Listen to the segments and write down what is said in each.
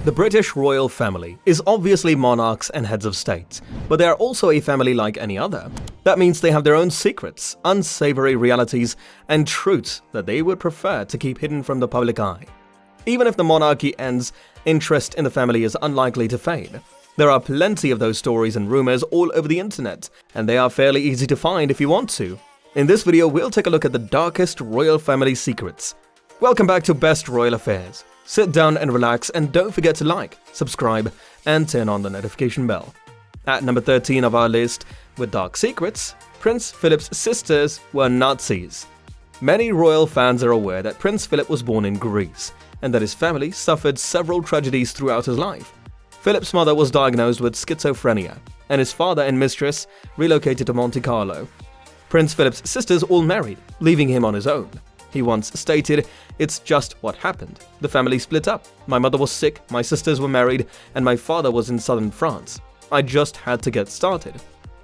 The British royal family is obviously monarchs and heads of state, but they are also a family like any other. That means they have their own secrets, unsavory realities, and truths that they would prefer to keep hidden from the public eye. Even if the monarchy ends, interest in the family is unlikely to fade. There are plenty of those stories and rumors all over the internet, and they are fairly easy to find if you want to. In this video, we'll take a look at the darkest royal family secrets. Welcome back to Best Royal Affairs. Sit down and relax, and don't forget to like, subscribe, and turn on the notification bell. At number 13 of our list, with dark secrets, Prince Philip's sisters were Nazis. Many royal fans are aware that Prince Philip was born in Greece, and that his family suffered several tragedies throughout his life. Philip's mother was diagnosed with schizophrenia, and his father and mistress relocated to Monte Carlo. Prince Philip's sisters all married, leaving him on his own. He once stated, "It's just what happened. The family split up. My mother was sick, my sisters were married, and my father was in southern France. I just had to get started."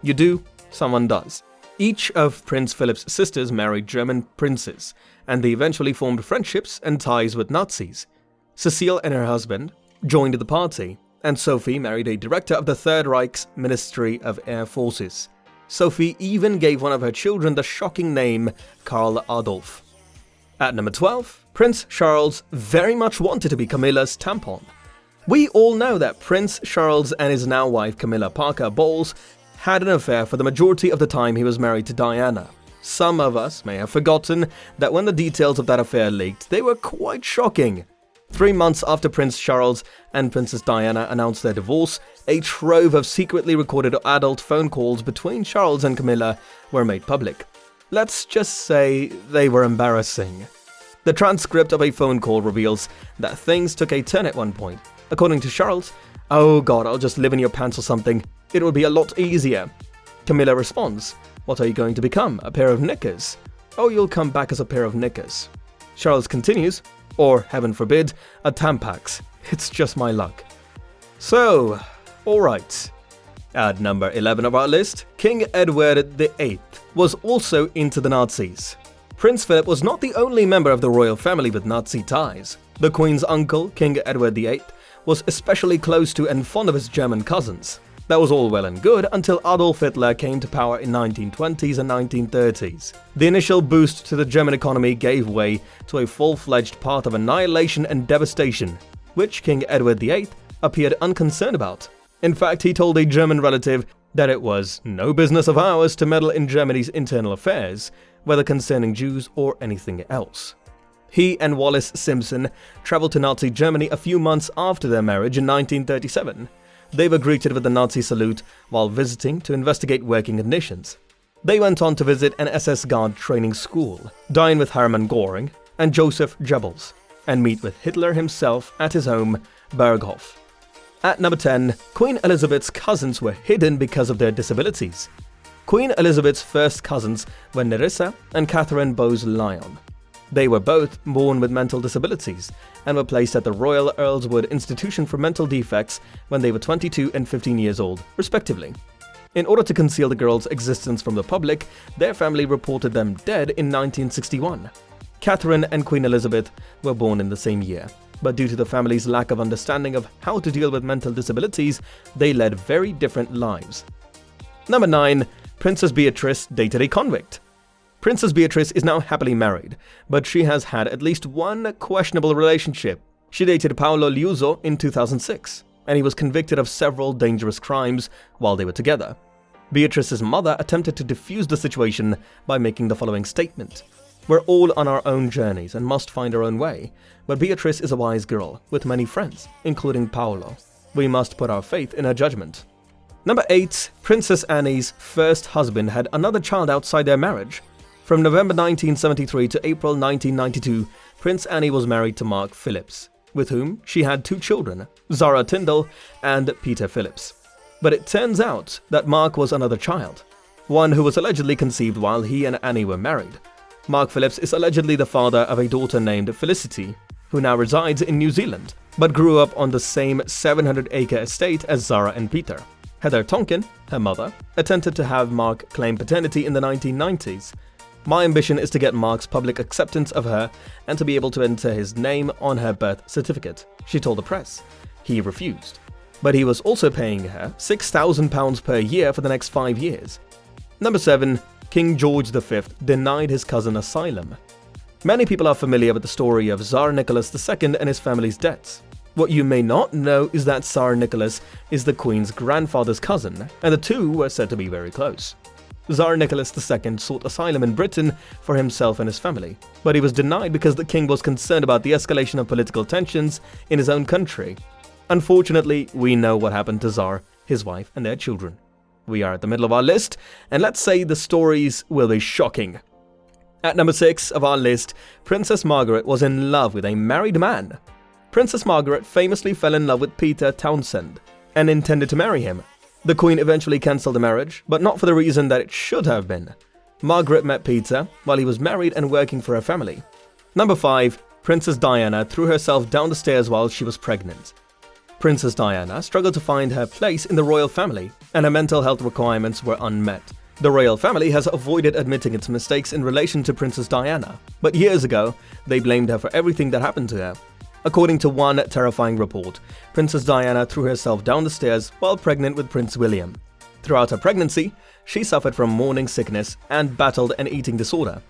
You do, someone does. Each of Prince Philip's sisters married German princes, and they eventually formed friendships and ties with Nazis. Cecile and her husband joined the party, and Sophie married a director of the Third Reich's Ministry of Air Forces. Sophie even gave one of her children the shocking name Karl Adolf. At number 12, Prince Charles very much wanted to be Camilla's tampon. We all know that Prince Charles and his now wife Camilla Parker Bowles had an affair for the majority of the time he was married to Diana. Some of us may have forgotten that when the details of that affair leaked, they were quite shocking. 3 months after Prince Charles and Princess Diana announced their divorce, a trove of secretly recorded adult phone calls between Charles and Camilla were made public. Let's just say they were embarrassing. The transcript of a phone call reveals that things took a turn at one point. According to Charles, "Oh God, I'll just live in your pants or something. It will be a lot easier." Camilla responds, "What are you going to become, a pair of knickers?" "Oh, you'll come back as a pair of knickers." Charles continues, "Or, heaven forbid, a Tampax. It's just my luck." So, alright. At number 11 of our list, King Edward VIII was also into the Nazis. Prince Philip was not the only member of the royal family with Nazi ties. The Queen's uncle, King Edward VIII, was especially close to and fond of his German cousins. That was all well and good until Adolf Hitler came to power in 1920s and 1930s. The initial boost to the German economy gave way to a full-fledged path of annihilation and devastation, which King Edward VIII appeared unconcerned about. In fact, he told a German relative that it was no business of ours to meddle in Germany's internal affairs, whether concerning Jews or anything else. He and Wallace Simpson traveled to Nazi Germany a few months after their marriage in 1937. They were greeted with the Nazi salute while visiting to investigate working conditions. They went on to visit an SS Guard training school, dine with Hermann Göring and Joseph Goebbels, and meet with Hitler himself at his home, Berghof. At number 10, Queen Elizabeth's cousins were hidden because of their disabilities. Queen Elizabeth's first cousins were Nerissa and Catherine Bowes-Lyon. They were both born with mental disabilities and were placed at the Royal Earlswood Institution for Mental Defects when they were 22 and 15 years old, respectively. In order to conceal the girls' existence from the public, their family reported them dead in 1961. Catherine and Queen Elizabeth were born in the same year, but due to the family's lack of understanding of how to deal with mental disabilities, they led very different lives. Number 9. Princess Beatrice dated a convict. Princess Beatrice is now happily married, but she has had at least one questionable relationship. She dated Paolo Liuzzo in 2006, and he was convicted of several dangerous crimes while they were together. Beatrice's mother attempted to defuse the situation by making the following statement: "We're all on our own journeys and must find our own way, but Beatrice is a wise girl with many friends, including Paolo. We must put our faith in her judgment." Number 8. Princess Anne's first husband had another child outside their marriage. From November 1973 to April 1992, Prince Anne was married to Mark Phillips, with whom she had 2 children, Zara Tyndall and Peter Phillips. But it turns out that Mark was another child, one who was allegedly conceived while he and Anne were married. Mark Phillips is allegedly the father of a daughter named Felicity, who now resides in New Zealand, but grew up on the same 700-acre estate as Zara and Peter. Heather Tonkin, her mother, attempted to have Mark claim paternity in the 1990s. "My ambition is to get Mark's public acceptance of her and to be able to enter his name on her birth certificate," she told the press. He refused. But he was also paying her £6,000 per year for the next 5 years. Number 7. King George V denied his cousin asylum. Many people are familiar with the story of Tsar Nicholas II and his family's debts. What you may not know is that Tsar Nicholas is the Queen's grandfather's cousin, and the two were said to be very close. Tsar Nicholas II sought asylum in Britain for himself and his family, but he was denied because the king was concerned about the escalation of political tensions in his own country. Unfortunately, we know what happened to Tsar, his wife, and their children. We are at the middle of our list, and let's say the stories will be shocking. At number 6 of our list, Princess Margaret was in love with a married man. Princess Margaret famously fell in love with Peter Townsend and intended to marry him. The Queen eventually cancelled the marriage, but not for the reason that it should have been. Margaret met Peter while he was married and working for her family. Number 5. Princess Diana threw herself down the stairs while she was pregnant. Princess Diana struggled to find her place in the royal family, and her mental health requirements were unmet. The royal family has avoided admitting its mistakes in relation to Princess Diana, but years ago, they blamed her for everything that happened to her. According to one terrifying report, Princess Diana threw herself down the stairs while pregnant with Prince William. Throughout her pregnancy, she suffered from morning sickness and battled an eating disorder.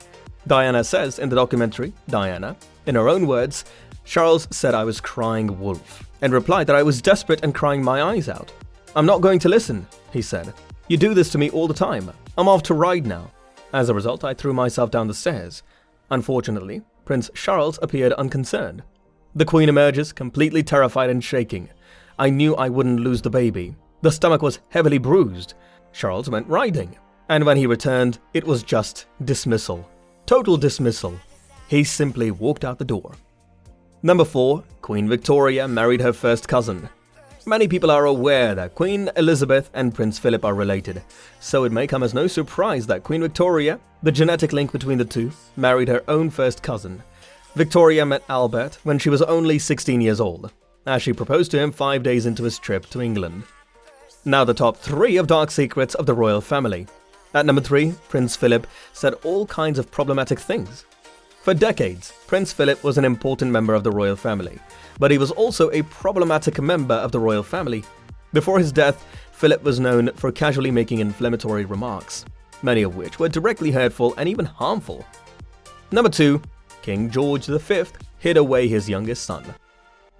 Diana says in the documentary, Diana, in her own words, "Charles said I was crying wolf, and replied that I was desperate and crying my eyes out. I'm not going to listen," he said. "You do this to me all the time. I'm off to ride now." As a result, I threw myself down the stairs. Unfortunately, Prince Charles appeared unconcerned. The Queen emerges, completely terrified and shaking. "I knew I wouldn't lose the baby. The stomach was heavily bruised." Charles went riding, and when he returned, it was just dismissal. Total dismissal. He simply walked out the door. Number 4. Queen Victoria married her first cousin. Many people are aware that Queen Elizabeth and Prince Philip are related, so it may come as no surprise that Queen Victoria, the genetic link between the two, married her own first cousin. Victoria met Albert when she was only 16 years old, as she proposed to him 5 days into his trip to England. Now the top 3 of dark secrets of the royal family. At number 3, Prince Philip said all kinds of problematic things. For decades, Prince Philip was an important member of the royal family, but he was also a problematic member of the royal family. Before his death, Philip was known for casually making inflammatory remarks, many of which were directly hurtful and even harmful. Number 2. King George V hid away his youngest son.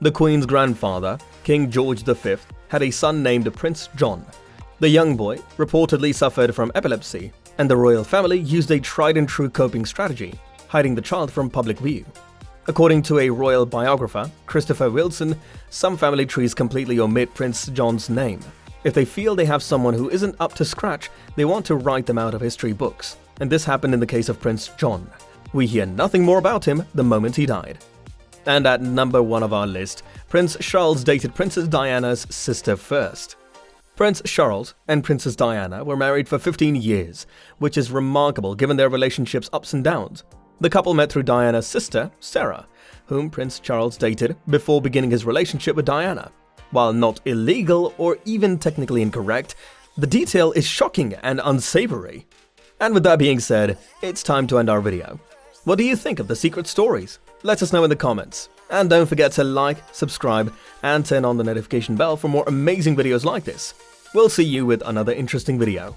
The Queen's grandfather, King George V, had a son named Prince John. The young boy reportedly suffered from epilepsy, and the royal family used a tried-and-true coping strategy, hiding the child from public view. According to a royal biographer, Christopher Wilson, some family trees completely omit Prince John's name. If they feel they have someone who isn't up to scratch, they want to write them out of history books, and this happened in the case of Prince John. We hear nothing more about him the moment he died. And at number 1 of our list, Prince Charles dated Princess Diana's sister first. Prince Charles and Princess Diana were married for 15 years, which is remarkable given their relationship's ups and downs. The couple met through Diana's sister, Sarah, whom Prince Charles dated before beginning his relationship with Diana. While not illegal or even technically incorrect, the detail is shocking and unsavory. And with that being said, it's time to end our video. What do you think of the secret stories? Let us know in the comments. And don't forget to like, subscribe, and turn on the notification bell for more amazing videos like this. We'll see you with another interesting video.